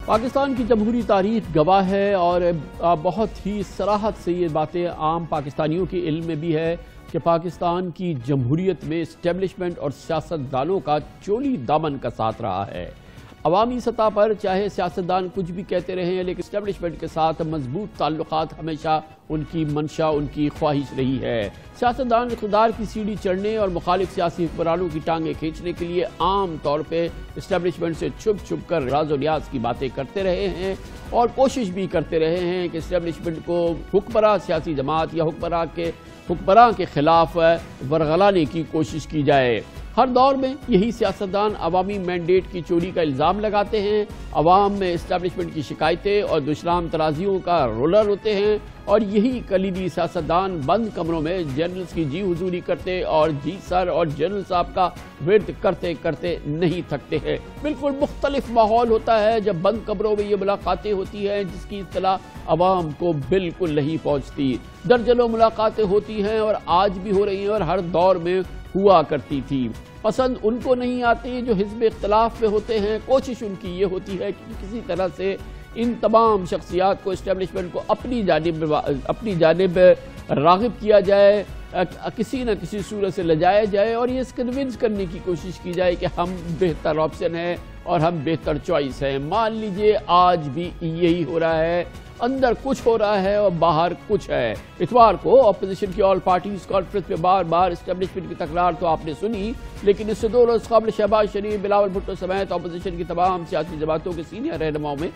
پاکستان کی جمہوری تاریخ گواہ ہے اور بہت ہی صراحت سے یہ باتیں عام پاکستانیوں کے علم میں بھی ہے کہ پاکستان کی جمہوریت میں اسٹیبلشمنٹ اور سیاستدانوں کا چولی دامن کا ساتھ رہا ہے۔ عوامی سطح پر چاہے سیاستدان کچھ بھی کہتے رہے ہیں لیکن اسٹیبلشمنٹ کے ساتھ مضبوط تعلقات ہمیشہ ان کی منشا ان کی خواہش رہی ہے۔ سیاستدان اقتدار کی سیڑھی چڑھنے اور مخالف سیاسی حکمرانوں کی ٹانگیں کھینچنے کے لیے عام طور پہ اسٹیبلشمنٹ سے چھپ چھپ کر راز و نیاز کی باتیں کرتے رہے ہیں اور کوشش بھی کرتے رہے ہیں کہ اسٹیبلشمنٹ کو حکمراں سیاسی جماعت یا حکمراں کے خلاف ورغلانے کی کوشش کی جائے۔ ہر دور میں یہی سیاستدان عوامی مینڈیٹ کی چوری کا الزام لگاتے ہیں، عوام میں اسٹیبلشمنٹ کی شکایتیں اور دشنام ترازیوں کا رولر ہوتے ہیں اور یہی کلیدی سیاستدان بند کمروں میں جنرلز کی جی حضوری کرتے اور جی سر اور جنرل صاحب کا ورد کرتے کرتے نہیں تھکتے ہیں۔ بالکل مختلف ماحول ہوتا ہے جب بند کمروں میں یہ ملاقاتیں ہوتی ہیں جس کی اطلاع عوام کو بالکل نہیں پہنچتی۔ درجنوں ملاقاتیں ہوتی ہیں اور آج بھی ہو رہی ہیں اور ہر دور میں ہوا کرتی تھی۔ پسند ان کو نہیں آتی جو حزب اختلاف میں ہوتے ہیں، کوشش ان کی یہ ہوتی ہے کہ کسی طرح سے ان تمام شخصیات کو اسٹیبلشمنٹ کو اپنی جانب راغب کیا جائے، کسی نہ کسی صورت سے لجایا جائے اور یہ کنونس کرنے کی کوشش کی جائے کہ ہم بہتر آپشن ہیں اور ہم بہتر چوائس ہیں۔ مان لیجئے آج بھی یہی ہو رہا ہے، اندر کچھ ہو رہا ہے اور باہر کچھ ہے۔ اتوار کو اپوزیشن کی آل پارٹیز کانفرنس میں بار بار اسٹیبلشمنٹ کی تکرار تو آپ نے سنی، لیکن اس سے 2 روز قبل شہباز شریف، بلاول بھٹو سمیت اپوزیشن کی تمام سیاسی جماعتوں کے سینئر رہنماؤں میں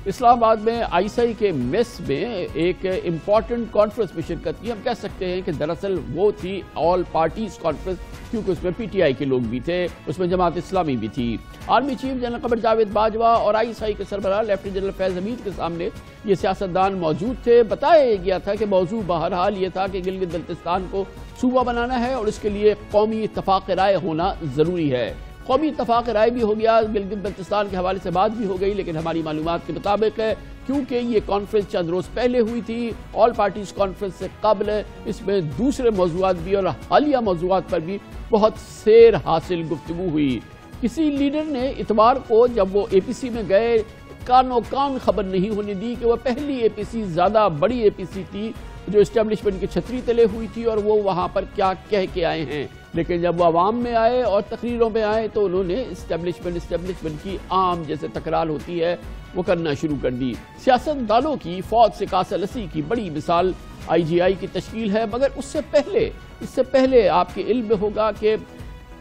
اسلام آباد میں ISI کے میس میں ایک امپورٹنٹ کانفرنس میں شرکت کی۔ ہم کہہ سکتے ہیں کہ دراصل وہ تھی آل پارٹیز کانفرنس، کیونکہ اس میں PTI کے لوگ بھی تھے، اس میں جماعت اسلامی بھی تھی۔ Army chief general Qamar Javed Bajwa اور ISI کے سربراہ لیفٹیننٹ جنرل فیض حمید کے سامنے یہ سیاستدان موجود تھے۔ بتایا گیا تھا کہ موضوع بہرحال یہ تھا کہ گلگت بلتستان کو صوبہ بنانا ہے اور اس کے لیے قومی اتفاق رائے ہونا ضروری ہے۔ قومی اتفاق رائے بھی ہو گیا، گلگت بلتستان کے حوالے سے بات بھی ہو گئی، لیکن ہماری معلومات کے مطابق کیونکہ یہ کانفرنس چند روز پہلے ہوئی تھی، آل پارٹیز کانفرنس سے قبل اس میں دوسرے موضوعات بھی اور حالیہ موضوعات پر بھی بہت سیر حاصل گفتگو ہوئی۔ کسی لیڈر نے اتوار کو جب وہ APC میں گئے کانوں کان خبر نہیں ہونے دی کہ وہ پہلی APC زیادہ بڑی APC تھی جو اسٹیبلشمنٹ کی چھتری تلے ہوئی تھی اور وہ وہاں پر کیا کہہ کے آئے ہیں، لیکن جب وہ عوام میں آئے اور تقریروں میں آئے تو انہوں نے اسٹیبلشمنٹ کی عام جیسے تکرار ہوتی ہے وہ کرنا شروع کر دی۔ سیاستدانوں کی فوج سے کاسلسی کی بڑی مثال IGI کی تشکیل ہے، مگر اس سے پہلے آپ کے علم میں ہوگا کہ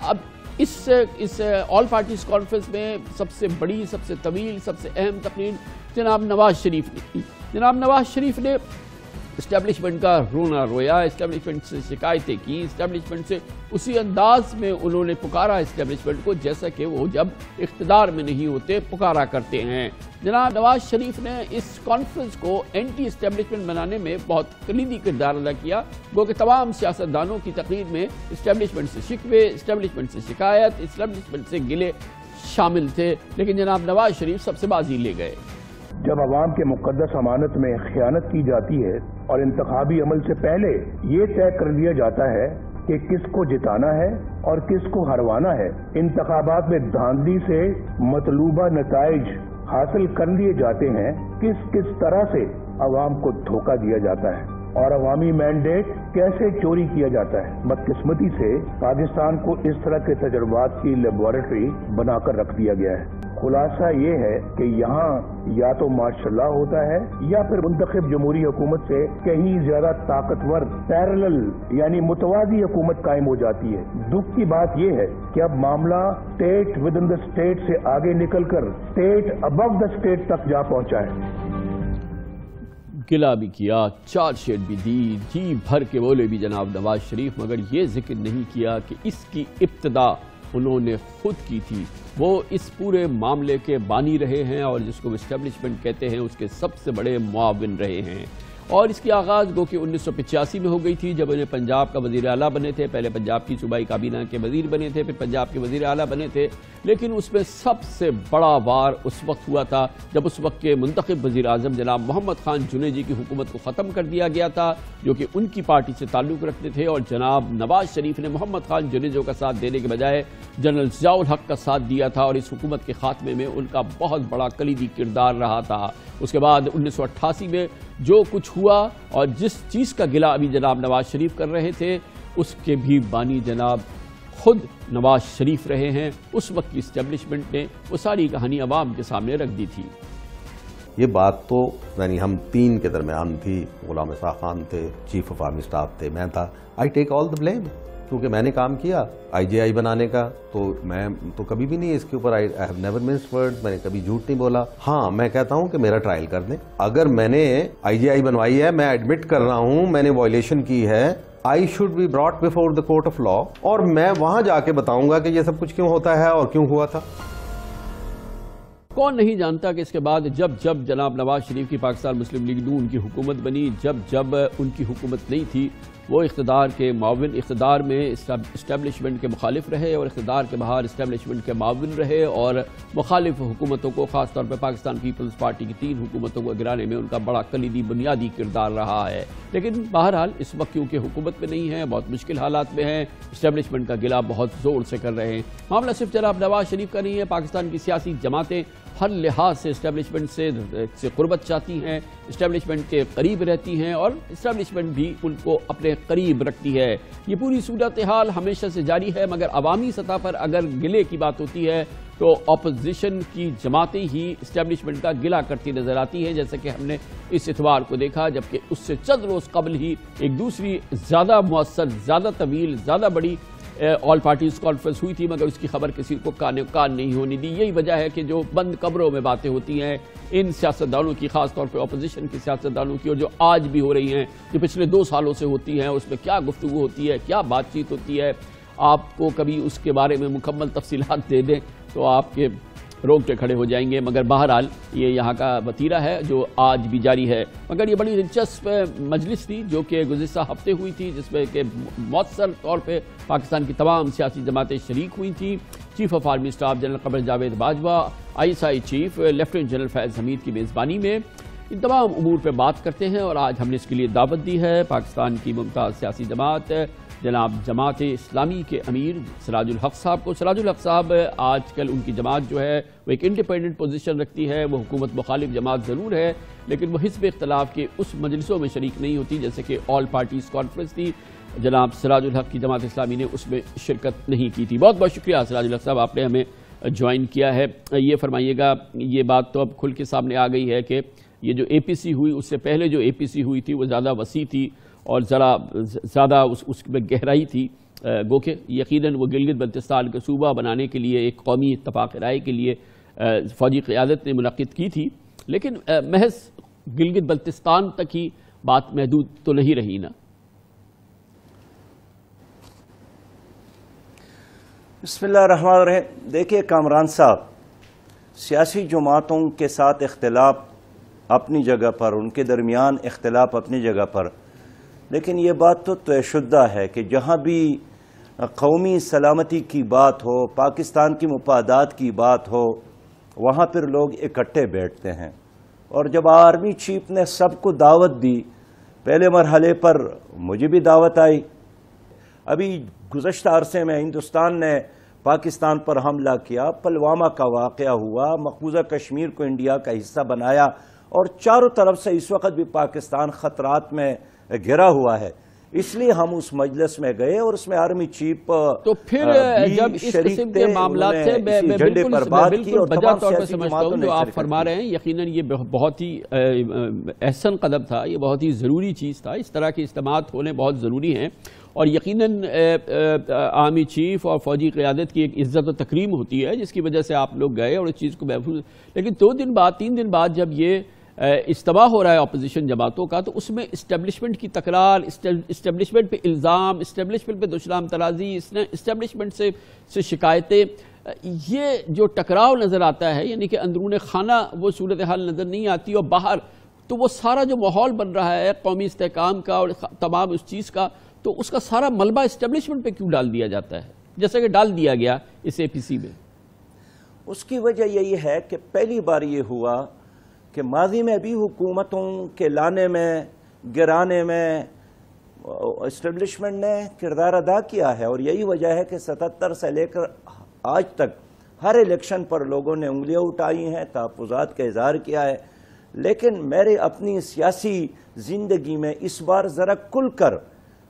اب اس آل پارٹیز کانفرنس میں سب سے بڑی، سب سے طویل، سب سے اہم تقریر جناب نواز شریف نے کی۔ جناب نواز شریف نے اسٹیبلشمنٹ کا رونا رویا، اسٹیبلشمنٹ سے شکایتیں کی، اسٹیبلشمنٹ سے اسی انداز میں انہوں نے پکارا اسٹیبلشمنٹ کو جیسا کہ وہ جب اقتدار میں نہیں ہوتے پکارا کرتے ہیں۔ جناب نواز شریف نے اس کانفرنس کو اینٹی اسٹیبلشمنٹ بنانے میں بہت کلیدی کردار ادا کیا، گو کہ تمام سیاستدانوں کی تقریر میں اسٹیبلشمنٹ سے شکوے، اسٹیبلشمنٹ سے شکایت، اسٹیبلشمنٹ سے گلے شامل تھے، لیکن جناب نواز شریف سب سے بازی لے گئے۔ جب عوام کے مقدس امانت میں خیانت کی جاتی ہے اور انتخابی عمل سے پہلے یہ طے کر لیا جاتا ہے کہ کس کو جتانا ہے اور کس کو ہروانا ہے، انتخابات میں دھاندلی سے مطلوبہ نتائج حاصل کر لیے جاتے ہیں، کس طرح سے عوام کو دھوکہ دیا جاتا ہے اور عوامی مینڈیٹ کیسے چوری کیا جاتا ہے۔ بدقسمتی سے پاکستان کو اس طرح کے تجربات کی لیبارٹری بنا کر رکھ دیا گیا ہے۔ خلاصہ یہ ہے کہ یہاں یا تو مارشل لا ہوتا ہے یا پھر منتخب جمہوری حکومت سے کہیں زیادہ طاقتور پیرلل یعنی متوازی حکومت قائم ہو جاتی ہے۔ دکھ کی بات یہ ہے کہ اب معاملہ state with in the state سے آگے نکل کر اسٹیٹ ابو دا اسٹیٹ تک جا پہنچا ہے۔ گلہ بھی کیا، چارج شیٹ بھی دی، جی بھر کے بولے بھی جناب نواز شریف، مگر یہ ذکر نہیں کیا کہ اس کی ابتدا انہوں نے خود کی تھی۔ وہ اس پورے معاملے کے بانی رہے ہیں اور جس کو اسٹیبلشمنٹ کہتے ہیں اس کے سب سے بڑے معاون رہے ہیں۔ اور اس کی آغاز گو کہ 1985 میں ہو گئی تھی جب انہیں پنجاب کا وزیر اعلیٰ بنے تھے. پہلے پنجاب کی صوبائی کابینہ کے وزیر بنے تھے, پھر پنجاب کے وزیر اعلیٰ بنے تھے. لیکن اس میں سب سے بڑا وار اس وقت ہوا تھا جب اس وقت کے منتخب وزیر اعظم جناب محمد خان جنیجی کی حکومت کو ختم کر دیا گیا تھا, جو کہ ان کی پارٹی سے تعلق رکھتے تھے, اور جناب نواز شریف نے محمد خان جنیجو کا ساتھ دینے کے بجائے جنرل ضیاء الحق کا ساتھ دیا تھا, اور اس حکومت کے خاتمے میں ان کا بہت بڑا کلیدی کردار رہا تھا. اس کے بعد 1988 میں جو کچھ ہوا اور جس چیز کا گلہ ابھی جناب نواز شریف کر رہے تھے اس کے بھی بانی جناب خود نواز شریف رہے ہیں. اس وقت کی اسٹیبلشمنٹ نے وہ ساری کہانی عوام کے سامنے رکھ دی تھی. یہ بات تو یعنی ہم تین کے درمیان تھی. غلام اسحاق خان تھے, چیف آف آرمی اسٹاف تھے, میں تھا. آئی ٹیک آل دا بلیم, کیونکہ میں نے کام کیا آئی جے آئی بنانے کا, تو میں تو کبھی بھی نہیں اس کے اوپر, آئی ہیو نیور منسڈ ورڈز, میں نے کبھی جھوٹ نہیں بولا. ہاں میں کہتا ہوں کہ میرا ٹرائل کر دیں. اگر میں نے آئی جے آئی بنوائی ہے, میں ایڈمٹ کر رہا ہوں میں نے وائلیشن کی ہے, I should be brought before the court of law, اور میں وہاں جا کے بتاؤں گا کہ یہ سب کچھ کیوں ہوتا ہے اور کیوں ہوا تھا. کون نہیں جانتا کہ اس کے بعد جب جناب نواز شریف کی پاکستان مسلم لیگ نون کی حکومت بنی, جب ان کی حکومت نہیں تھی, وہ اقتدار کے معاون, اقتدار میں اسٹیبلشمنٹ کے مخالف رہے اور اقتدار کے باہر اسٹیبلشمنٹ کے معاون رہے, اور مخالف حکومتوں کو, خاص طور پہ پاکستان پیپلز پارٹی کی 3 حکومتوں کو گرانے میں ان کا بڑا کلیدی بنیادی کردار رہا ہے. لیکن بہرحال اس وقت کیونکہ حکومت میں نہیں ہے, بہت مشکل حالات میں ہیں, اسٹیبلشمنٹ کا گلہ بہت زور سے کر رہے ہیں. معاملہ صرف جناب نواز شریف کا نہیں ہے, پاکستان کی سیاسی جماعتیں ہر لحاظ سے اسٹیبلشمنٹ سے قربت چاہتی ہیں, اسٹیبلشمنٹ کے قریب رہتی ہیں, اور اسٹیبلشمنٹ بھی ان کو اپنے قریب رکھتی ہے. یہ پوری صورتحال ہمیشہ سے جاری ہے, مگر عوامی سطح پر اگر گلے کی بات ہوتی ہے تو اپوزیشن کی جماعتیں ہی اسٹیبلشمنٹ کا گلہ کرتی نظر آتی ہیں, جیسے کہ ہم نے اس اتوار کو دیکھا, جبکہ اس سے چند روز قبل ہی ایک دوسری زیادہ مؤثر, زیادہ طویل, زیادہ بڑی آل پارٹیز کانفرنس ہوئی تھی, مگر اس کی خبر کسی کو کان نہیں ہونے دی. یہی وجہ ہے کہ جو بند کمروں میں باتیں ہوتی ہیں ان سیاستدانوں کی, خاص طور پہ اپوزیشن کی سیاستدانوں کی, اور جو آج بھی ہو رہی ہیں, جو پچھلے 2 سالوں سے ہوتی ہیں, اس میں کیا گفتگو ہوتی ہے, کیا بات چیت ہوتی ہے, آپ کو کبھی اس کے بارے میں مکمل تفصیلات دے دیں تو آپ کے رونگٹے کھڑے ہو جائیں گے. مگر بہرحال یہ یہاں کا وتیرہ ہے جو آج بھی جاری ہے. مگر یہ بڑی دلچسپ مجلس تھی جو کہ گزشتہ ہفتے ہوئی تھی, جس میں کہ مؤثر طور پہ پاکستان کی تمام سیاسی جماعتیں شریک ہوئی تھیں. Chief of army staff general Qamar Javed Bajwa, ISI chief lieutenant general Faiz Hameed کی میزبانی میں ان تمام امور پہ بات کرتے ہیں, اور آج ہم نے اس کے لیے دعوت دی ہے پاکستان کی ممتاز سیاسی جماعت جناب جماعت اسلامی کے امیر سراج الحق صاحب کو. سراج الحق صاحب آج کل ان کی جماعت جو ہے وہ ایک انڈیپینڈنٹ پوزیشن رکھتی ہے, وہ حکومت مخالف جماعت ضرور ہے, لیکن وہ حزب اختلاف کے اس مجلسوں میں شریک نہیں ہوتی جیسے کہ آل پارٹیز کانفرنس تھی. جناب سراج الحق کی جماعت اسلامی نے اس میں شرکت نہیں کی تھی. بہت بہت شکریہ سراج الحق صاحب, آپ نے ہمیں جوائن کیا ہے. یہ فرمائیے گا, یہ بات تو اب کھل کے سامنے آ گئی ہے کہ یہ جو APC ہوئی, اس سے پہلے جو APC ہوئی تھی وہ زیادہ وسیع تھی اور ذرا زیادہ اس میں گہرائی تھی, گو کہ یقیناً وہ گلگت بلتستان کے صوبہ بنانے کے لیے ایک قومی اتفاق رائے کے لیے فوجی قیادت نے منعقد کی تھی, لیکن محض گلگت بلتستان تک ہی بات محدود تو نہیں رہی نا. بسم اللہ الرحمن الرحیم. دیکھیے کامران صاحب, سیاسی جماعتوں کے ساتھ اختلاف اپنی جگہ پر, ان کے درمیان اختلاف اپنی جگہ پر, لیکن یہ بات تو طے شدہ ہے کہ جہاں بھی قومی سلامتی کی بات ہو, پاکستان کی مفادات کی بات ہو, وہاں پر لوگ اکٹھے بیٹھتے ہیں. اور جب آرمی چیف نے سب کو دعوت دی, پہلے مرحلے پر مجھے بھی دعوت آئی. ابھی گزشتہ عرصے میں ہندوستان نے پاکستان پر حملہ کیا, پلوامہ کا واقعہ ہوا, مقبوضہ کشمیر کو انڈیا کا حصہ بنایا, اور چاروں طرف سے اس وقت بھی پاکستان خطرات میں گھرا ہوا ہے. اس لیے ہم اس مجلس میں گئے اور اس میں آرمی چیف تو پھر جب اس قسم کے معاملات سے میں بالکل بجا طور پر سمجھتا ہوں جو آپ فرما رہے ہیں, یقیناً یہ بہت ہی احسن قدم تھا, یہ بہت ہی ضروری چیز تھا. اس طرح کے اجتماعات ہونے بہت ضروری ہیں, اور یقیناً آرمی چیف اور فوجی قیادت کی ایک عزت و تکریم ہوتی ہے جس کی وجہ سے آپ لوگ گئے اور اس چیز کو محفوظ. لیکن 2 دن بعد 3 دن بعد جب یہ اجتماع ہو رہا ہے اپوزیشن جماعتوں کا, تو اس میں اسٹیبلشمنٹ کی تکرار, اسٹیبلشمنٹ پہ الزام, اسٹیبلشمنٹ پہ دشنام ترازی, اسٹیبلشمنٹ سے شکایتیں, یہ جو ٹکراؤ نظر آتا ہے, یعنی کہ اندرون خانہ وہ صورتحال نظر نہیں آتی, اور باہر تو وہ سارا جو ماحول بن رہا ہے قومی استحکام کا اور تمام اس چیز کا، تو اس کا سارا ملبہ اسٹیبلشمنٹ پہ کیوں ڈال دیا جاتا ہے جیسا کہ ڈال دیا گیا اس اے پی سی میں؟ اس کی وجہ یہی ہے کہ پہلی بار یہ ہوا کہ ماضی میں بھی حکومتوں کے لانے میں، گرانے میں اسٹیبلشمنٹ نے کردار ادا کیا ہے، اور یہی وجہ ہے کہ 77 سے لے کر آج تک ہر الیکشن پر لوگوں نے انگلیاں اٹھائی ہیں، تحفظات کا اظہار کیا ہے. لیکن میرے اپنی سیاسی زندگی میں اس بار ذرا کھل کر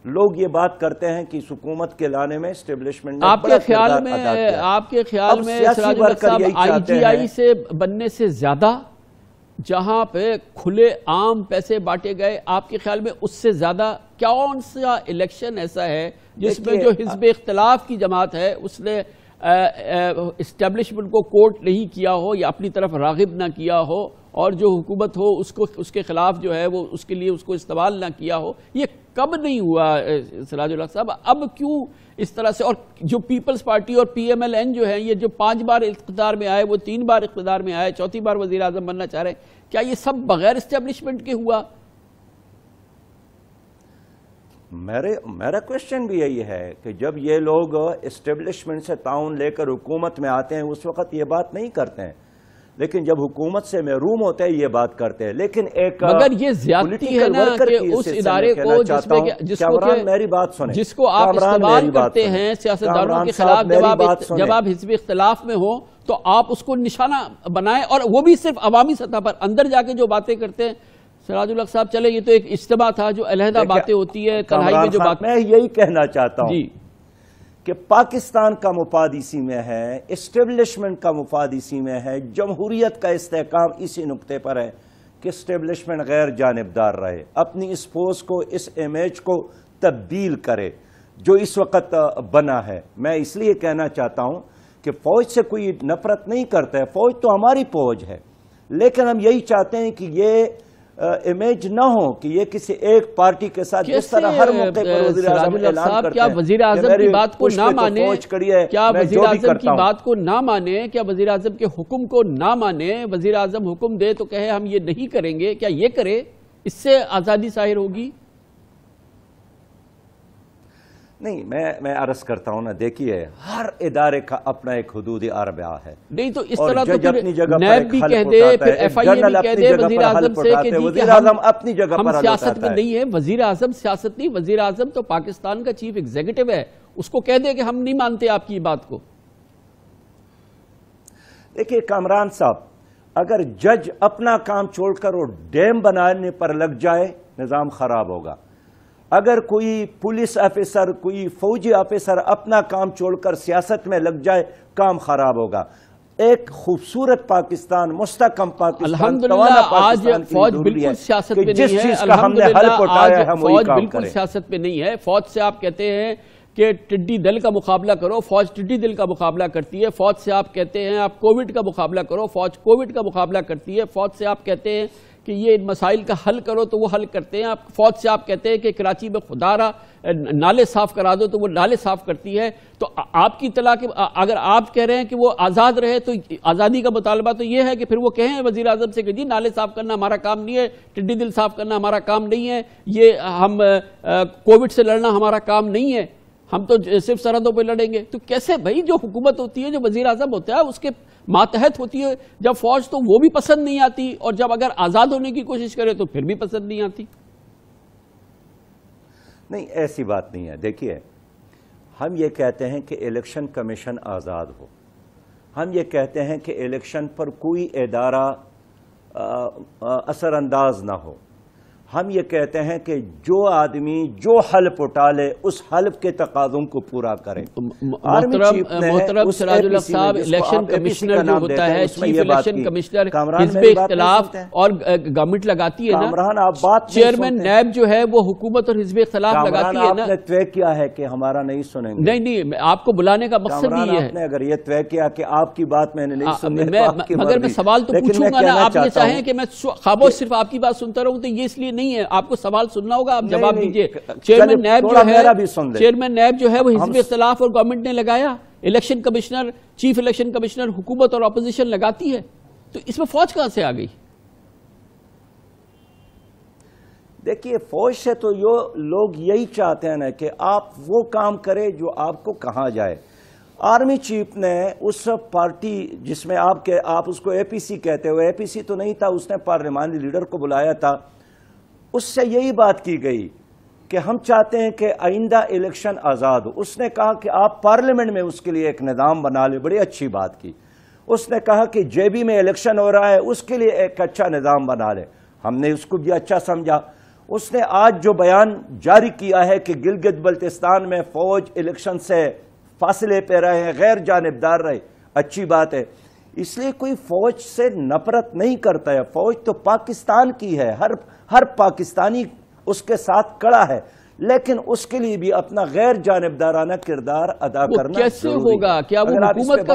لوگ یہ بات کرتے ہیں کہ اس حکومت کے لانے میں اسٹیبلشمنٹ نے آپ کے خیال میں سراج الحق صاحب آئی جی آئی سے بننے سے زیادہ جہاں پہ کھلے عام پیسے بانٹے گئے، آپ کے خیال میں اس سے زیادہ کون سا الیکشن ایسا ہے جس میں جو حزب اختلاف کی جماعت ہے اس نے اسٹیبلشمنٹ کو کوٹ نہیں کیا ہو یا اپنی طرف راغب نہ کیا ہو، اور جو حکومت ہو اس کے خلاف جو ہے وہ اس کے لیے اس کو استعمال نہ کیا ہو؟ یہ کب نہیں ہوا سراج الحق صاحب؟ اب کیوں اس طرح سے؟ اور جو پیپلز پارٹی اور پی ایم ایل این جو ہیں، یہ جو 5 بار اقتدار میں آئے، وہ 3 بار اقتدار میں آئے، 4تھی بار وزیر اعظم بننا چاہ رہے ہیں، کیا یہ سب بغیر اسٹیبلشمنٹ کے ہوا؟ میرا کوشچن بھی یہی ہے کہ جب یہ لوگ اسٹیبلشمنٹ سے تعاون لے کر حکومت میں آتے ہیں اس وقت یہ بات نہیں کرتے ہیں، لیکن جب حکومت سے محروم ہوتے ہیں یہ بات کرتے ہیں. لیکن ایک مگر یہ زیادتی ہے نا کہ اس ادارے کو جس کو آپ استعمال کرتے ہیں سیاستدانوں کے خلاف، جب آپ حزب اختلاف میں ہوں تو آپ اس کو نشانہ بنائیں، اور وہ بھی صرف عوامی سطح پر. اندر جا کے جو باتیں کرتے ہیں سراج الحق صاحب، چلے یہ تو ایک اجتماع تھا، جو علیحدہ باتیں ہوتی ہے تنہائی میں جو بات. میں یہی کہنا چاہتا ہوں کہ پاکستان کا مفاد اسی میں ہے، اسٹیبلشمنٹ کا مفاد اسی میں ہے، جمہوریت کا استحکام اسی نقطے پر ہے کہ اسٹیبلشمنٹ غیر جانبدار رہے، اپنی اس پوز کو، اس امیج کو تبدیل کرے جو اس وقت بنا ہے. میں اس لیے کہنا چاہتا ہوں کہ فوج سے کوئی نفرت نہیں کرتا ہے، فوج تو ہماری فوج ہے، لیکن ہم یہی چاہتے ہیں کہ یہ امیج نہ ہو کہ یہ کسی ایک پارٹی کے ساتھ جس طرح ہر موقع پر وزیر اعظم اعلان کرتے ہیں. کیا وزیر اعظم کی بات کو نہ مانے؟ کیا وزیر اعظم کی بات کو نہ مانے؟ کیا وزیر اعظم کے حکم کو نہ مانے؟ وزیر اعظم حکم دے تو کہے ہم یہ نہیں کریں گے، کیا یہ کرے؟ اس سے آزادی ظاہر ہوگی؟ نہیں، میں عرض کرتا ہوں نا، دیکھیے ہر ادارے کا اپنا ایک حدود اربعہ ہے. نہیں تو اس طرح تو پھر نیب بھی کہہ دے، پھر ایف آئی اے بھی کہہ دے وزیر اعظم سے کہ وزیر اعظم اپنی جگہ پر ہم سیاست میں نہیں ہے. وزیر اعظم سیاست نہیں، وزیر اعظم تو پاکستان کا چیف ایگزیکٹو ہے، اس کو کہہ دے کہ ہم نہیں مانتے آپ کی بات کو. دیکھیے کامران صاحب، اگر جج اپنا کام چھوڑ کر وہ ڈیم بنانے پر لگ جائے نظام خراب ہوگا. اگر کوئی پولیس آفیسر، کوئی فوجی آفیسر اپنا کام چھوڑ کر سیاست میں لگ جائے کام خراب ہوگا. ایک خوبصورت پاکستان، مستحکم پاکستان، الحمدللہ آج فوج بالکل سیاست میں نہیں ہے. الحمدللہ آج فوج بالکل سیاست میں نہیں ہے. فوج سے آپ کہتے ہیں کہ ٹڈی دل کا مقابلہ کرو، فوج ٹڈی دل کا مقابلہ کرتی ہے. فوج سے آپ کہتے ہیں آپ کووڈ کا مقابلہ کرو، فوج کووڈ کا مقابلہ کرتی ہے. فوج سے آپ کہتے ہیں کہ یہ مسائل کا حل کرو تو وہ حل کرتے ہیں. فوج سے آپ کہتے ہیں کہ کراچی میں خدارہ نالے صاف کرا دو تو وہ نالے صاف کرتی ہے. تو آپ کی اطلاع کہ اگر آپ کہہ رہے ہیں کہ وہ آزاد رہے تو آزادی کا مطالبہ تو یہ ہے کہ پھر وہ کہیں وزیر اعظم سے کہ جی نالے صاف کرنا ہمارا کام نہیں ہے، ٹڈی دل صاف کرنا ہمارا کام نہیں ہے، یہ ہم کووڈ سے لڑنا ہمارا کام نہیں ہے، ہم تو صرف سرحدوں پہ لڑیں گے. تو کیسے بھائی؟ جو حکومت ہوتی ہے، جو وزیر اعظم ہوتا ہے، اس کے ماتحت ہوتی ہے. جب فوج تو وہ بھی پسند نہیں آتی، اور جب اگر آزاد ہونے کی کوشش کرے تو پھر بھی پسند نہیں آتی. نہیں، ایسی بات نہیں ہے. دیکھیے ہم یہ کہتے ہیں کہ الیکشن کمیشن آزاد ہو، ہم یہ کہتے ہیں کہ الیکشن پر کوئی ادارہ اثر انداز نہ ہو. ہم یہ کہتے ہیں کہ جو آدمی جو حلف اٹھا لے اس حلف کے تقاضوں کو پورا کرے. محترم سراج الحق صاحب، الیکشن کمشنر جو ہوتا ہے، چیف الیکشن کمشنر حزب اختلاف اور گورنمنٹ لگاتی ہے نا، چیئرمین نیب جو ہے وہ حکومت اور حزب اختلاف لگاتی ہے نا. آپ نے طے کیا ہے کہ ہمارا نہیں سنیں گے؟ نہیں، آپ کو بلانے کا مقصد یہ ہے. اگر یہ طے کیا کہ آپ کی بات میں نے نہیں سنی، مگر میں سوال تو پوچھوں گا نا. آپ یہ چاہیں کہ میں خاموش صرف آپ کی بات سنتا رہوں تو یہ اس لیے نہیں ہے. آپ کو سوال سننا ہوگا، آپ جواب دیجئے. چیئرمین نیب جو ہے وہ حزب اختلاف اور گورنمنٹ نے لگایا. Election commissioner, chief election commissioner حکومت اور اپوزیشن لگاتی ہے. تو اس میں فوج کہاں سے آ گئی؟ دیکھیے فوج سے تو لوگ یہی چاہتے ہیں نا کہ آپ وہ کام کرے جو آپ کو کہا جائے. آرمی چیف نے اس پارٹی جس میں آپ اس کو اے پی سی کہتے ہو، اے پی سی تو نہیں تھا، اس نے پارلیمانی لیڈر کو بلایا تھا، اس سے یہی بات کی گئی کہ ہم چاہتے ہیں کہ آئندہ الیکشن آزاد ہو. اس نے کہا کہ آپ پارلیمنٹ میں اس کے لیے ایک نظام بنا لیں. بڑی اچھی بات کی. اس نے کہا کہ جے بی میں الیکشن ہو رہا ہے، اس کے لیے ایک اچھا نظام بنا لیں. ہم نے اس کو بھی اچھا سمجھا. اس نے آج جو بیان جاری کیا ہے کہ گلگت بلتستان میں فوج الیکشن سے فاصلے پہ رہے ہیں، غیر جانبدار رہے، اچھی بات ہے. اس لیے کوئی فوج سے نفرت نہیں کرتا ہے. فوج تو پاکستان کی ہے، ہر پاکستانی اس کے ساتھ کڑا ہے، لیکن اس کے لیے بھی اپنا غیر جانبدارانہ کردار ادا کرنا کیسے ہوگا؟ کیا وہ حکومت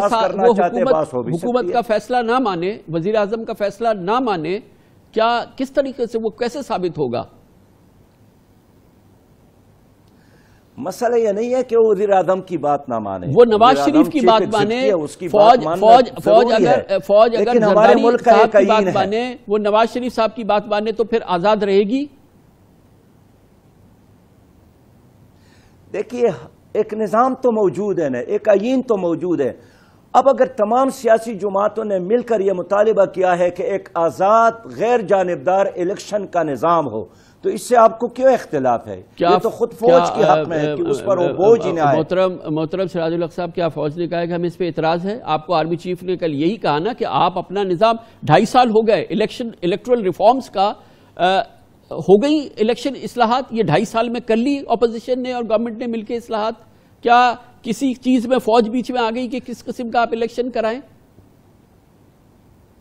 کا فیصلہ نہ مانے، وزیر اعظم کا فیصلہ نہ مانے، کیا کس طریقے سے وہ کیسے ثابت ہوگا؟ مسئلہ یہ نہیں ہے کہ وہ وزیر اعظم کی بات نہ مانے، وہ نواز شریف کی بات مانے. فوج اگر زرداری صاحب کی بات مانے، وہ نواز شریف صاحب کی بات مانے تو پھر آزاد رہے گی. دیکھیے ایک نظام تو موجود ہے نا، ایک آئین تو موجود ہے. اب اگر تمام سیاسی جماعتوں نے مل کر یہ مطالبہ کیا ہے کہ ایک آزاد غیر جانبدار الیکشن کا نظام ہو، تو اس سے آپ کو کیوں اختلاف ہے؟ یہ تو خود فوج کی حق میں ہے کہ اس پر وہ بوجھ ہی نہ آئے. محترم سراج الحق صاحب، کیا فوج نے کہا ہے کہ ہمیں اس پہ اعتراض ہے؟ آپ کو آرمی چیف نے کل یہی کہا نا کہ آپ اپنا نظام 2.5 سال ہو گئے الیکٹرل ریفارمز کا، ہو گئی الیکشن اصلاحات، یہ 2.5 سال میں کر لی اپوزیشن نے اور گورنمنٹ نے مل کے اصلاحات. کیا کسی چیز میں فوج بیچ میں آ گئی کہ کس قسم کا آپ الیکشن کرائیں؟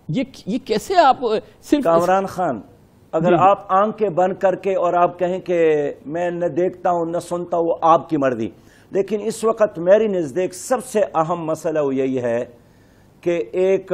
یہ کیسے آپ صرف کامران خان، اگر آپ آنکھیں بند کر کے اور آپ کہیں کہ میں نہ دیکھتا ہوں نہ سنتا ہوں، آپ کی مرضی، لیکن اس وقت میری نزدیک سب سے اہم مسئلہ یہی ہے کہ ایک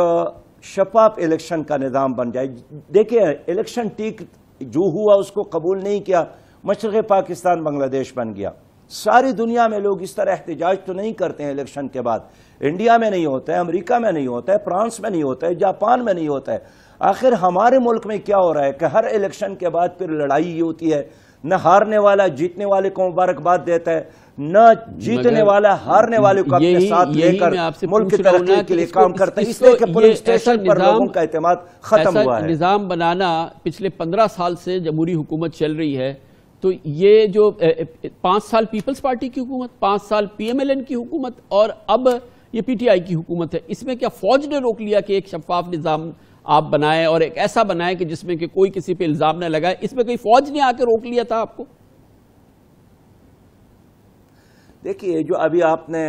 شفاف الیکشن کا نظام بن جائے. دیکھیں الیکشن ٹھیک جو ہوا اس کو قبول نہیں کیا، مشرق پاکستان بنگلہ دیش بن گیا. ساری دنیا میں لوگ اس طرح احتجاج تو نہیں کرتے ہیں الیکشن کے بعد. انڈیا میں نہیں ہوتا ہے، امریکہ میں نہیں ہوتا ہے، فرانس میں نہیں ہوتا ہے، جاپان میں نہیں ہوتا ہے. آخر ہمارے ملک میں کیا ہو رہا ہے کہ ہر الیکشن کے بعد پھر لڑائی ہوتی ہے. نہ ہارنے والا جیتنے والے کو مبارکباد دیتا ہے، نہ جیتنے والا ہارنے والے کو اپنے ساتھ لے کر ملک کی ترقی کے لیے کام کرتا ہے. اس لیے کہ پولیس اسٹیشن پر لوگوں کا اعتماد ختم ہوا ہے. نظام بنانا پچھلے 15 سال سے جمہوری حکومت چل رہی ہے، تو یہ جو 5 سال پیپلز پارٹی کی حکومت، 5 سال پی ایم ایل این کی حکومت اور اب یہ پی ٹی آئی کی حکومت ہے، اس میں کیا فوج نے روک لیا کہ ایک شفاف نظام آپ بنائیں اور ایک ایسا بنائیں کہ جس میں کہ کوئی کسی پہ الزام نہ لگائے؟ اس میں کوئی فوج نے آ کے روک لیا تھا آپ کو؟ دیکھیے جو ابھی آپ نے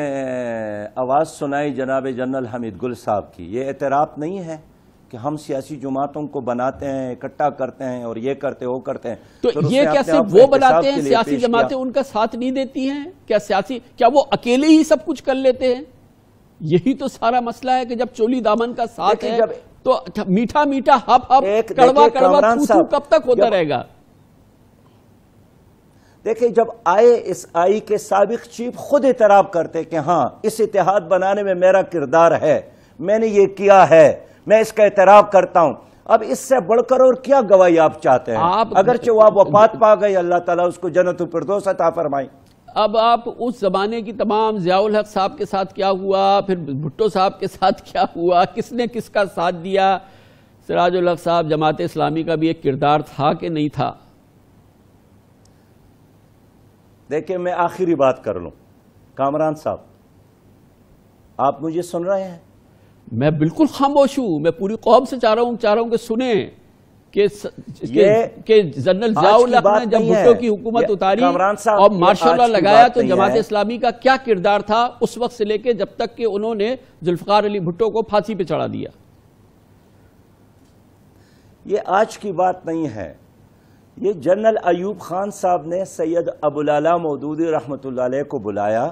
آواز سنائی جناب جنرل حمید گل صاحب کی، یہ اعتراف نہیں ہے کہ ہم سیاسی جماعتوں کو بناتے ہیں، اکٹھا کرتے ہیں اور یہ کرتے وہ کرتے ہیں. تو یہ کیا صرف وہ بناتے ہیں، سیاسی جماعتیں ان کا ساتھ نہیں دیتی ہیں؟ کیا وہ اکیلے ہی سب کچھ کر لیتے ہیں؟ یہی تو سارا مسئلہ ہے کہ جب چولی دامن کا ساتھ ہے تو میٹھا میٹھا ہپ ہپ کڑوا کڑوا تھو کب تک ہوتا رہے گا؟ دیکھیں جب اس آئی کے سابق چیف خود اعتراف کرتے کہ ہاں اس اتحاد بنانے میں میرا کردار ہے، میں نے یہ کیا ہے، میں اس کا اعتراف کرتا ہوں، اب اس سے بڑھ کر اور کیا گواہی آپ چاہتے ہیں؟ اگرچہ وہ وفات پا گئی، اللہ تعالیٰ اس کو جنت الفردوس عطا فرمائے. اب آپ اس زمانے کی تمام ضیاء الحق صاحب کے ساتھ کیا ہوا، پھر بھٹو صاحب کے ساتھ کیا ہوا، کس نے کس کا ساتھ دیا؟ سراج الحق صاحب جماعت اسلامی کا بھی ایک کردار تھا کہ نہیں تھا؟ دیکھیں میں آخری بات کر لوں، کامران صاحب آپ مجھے سن رہے ہیں؟ میں بالکل خاموش ہوں، میں پوری قوم سے چاہ رہا ہوں کہ سنیں کہ جنرل ضیاء الحق نے جب بھٹو کی حکومت اتاری اور مارشل لا لگایا تو جماعت اسلامی کا کیا کردار تھا اس وقت سے لے کے جب تک کہ انہوں نے ذوالفقار علی بھٹو کو پھانسی پہ چڑھا دیا؟ یہ آج کی بات نہیں ہے، یہ جنرل ایوب خان صاحب نے سید ابوالعلا مودودی رحمۃ اللہ علیہ کو بلایا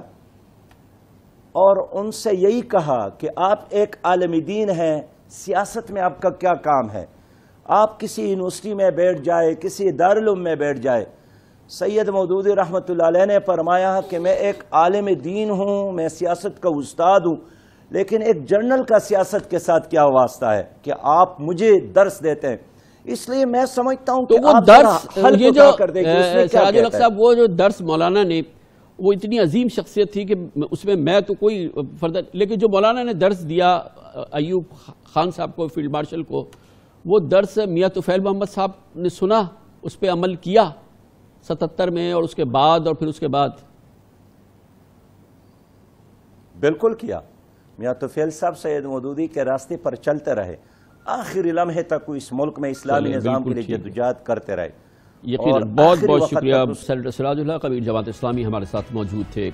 اور ان سے یہی کہا کہ آپ ایک عالم دین ہیں، سیاست میں آپ کا کیا کام ہے؟ آپ کسی یونیورسٹی میں بیٹھ جائے، کسی دارالعلوم میں بیٹھ جائے. سید مودودی رحمۃ اللہ علیہ نے فرمایا کہ میں ایک عالم دین ہوں، میں سیاست کا استاد ہوں، لیکن ایک جنرل کا سیاست کے ساتھ کیا واسطہ ہے کہ آپ مجھے درس دیتے ہیں؟ اس لیے میں سمجھتا ہوں تو کہ وہ آپ درس حل یہ اٹھا جو کر دیکھیں اس میں کیا سراج الحق کہتا ہے۔ صاحب وہ جو درس مولانا نے وہ اتنی عظیم شخصیت تھی کہ اس میں تو کوئی فرد، لیکن جو مولانا نے درس دیا ایوب خان صاحب کو، فیلڈ مارشل کو، وہ درس میاں طفیل محمد صاحب نے سنا، اس پہ عمل کیا 77 میں اور اس کے بعد اور پھر اس کے بعد بالکل کیا۔ میاں طفیل صاحب سید مودودی کے راستے پر چلتے رہے، آخری لمحے تک وہ اس ملک میں اسلامی چلیں، نظام کے بالکل لیے جدوجہد کرتے رہے۔ یقیناً اور بہت آخری بہت وقت شکریہ تک سینیٹر سراج الحق، امیر جماعت اسلامی ہمارے ساتھ موجود تھے۔